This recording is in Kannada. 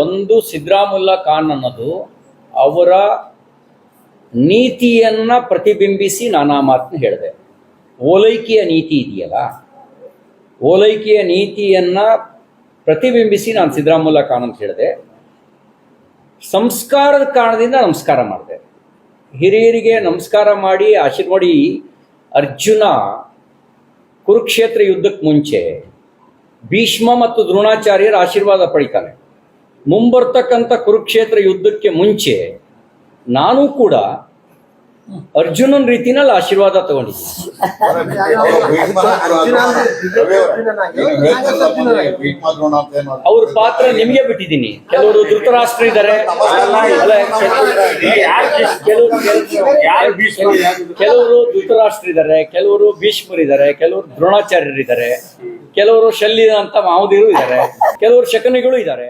ಒಂದು ಸಿದ್ದರಾಮುಲ್ಲಾ ಖಾನ್ ಅನ್ನೋದು ಅವರ ನೀತಿಯನ್ನ ಪ್ರತಿಬಿಂಬಿಸಿ ನಾನು ಆ ಮಾತನ್ನ ಹೇಳಿದೆ. ಓಲೈಕೆಯ ನೀತಿ ಇದೆಯಲ್ಲ, ಓಲೈಕೆಯ ನೀತಿಯನ್ನ ಪ್ರತಿಬಿಂಬಿಸಿ ನಾನು ಸಿದ್ದರಾಮುಲ್ಲಾ ಖಾನ್ ಅಂತ ಹೇಳಿದೆ. ಸಂಸ್ಕಾರದ ಕಾರಣದಿಂದ ನಮಸ್ಕಾರ ಮಾಡಿದೆ. ಹಿರಿಯರಿಗೆ ನಮಸ್ಕಾರ ಮಾಡಿ ಆಶೀರ್ವಾಡಿ. ಅರ್ಜುನ ಕುರುಕ್ಷೇತ್ರ ಯುದ್ಧಕ್ಕೆ ಮುಂಚೆ ಭೀಷ್ಮ ಮತ್ತು ದ್ರೋಣಾಚಾರ್ಯರ ಆಶೀರ್ವಾದ ಪಡಿತಾನೆ. ಮುಂಬರ್ತಕ್ಕಂಥ ಕುರುಕ್ಷೇತ್ರ ಯುದ್ಧಕ್ಕೆ ಮುಂಚೆ ನಾನು ಕೂಡ ಅರ್ಜುನನ್ ರೀತಿನಲ್ಲಿ ಆಶೀರ್ವಾದ ತಗೊಂಡಿದ್ದೀನಿ. ಅವ್ರ ಪಾತ್ರ ನಿಮಗೆ ಬಿಟ್ಟಿದ್ದೀನಿ. ಕೆಲವರು ಧೃತರಾಷ್ಟ್ರ ಇದ್ದಾರೆ, ಕೆಲವರು ಧೃತರಾಷ್ಟ್ರ ಇದ್ದಾರೆ, ಕೆಲವರು ಭೀಷ್ಮರಿದ್ದಾರೆ, ಕೆಲವರು ದ್ರೋಣಾಚಾರ್ಯರಿದ್ದಾರೆ, ಕೆಲವರು ಶಲ್ಯ ಅಂತ ಮಾವುದಿರು ಇದ್ದಾರೆ, ಕೆಲವರು ಶಕನಿಗಳು ಇದ್ದಾರೆ.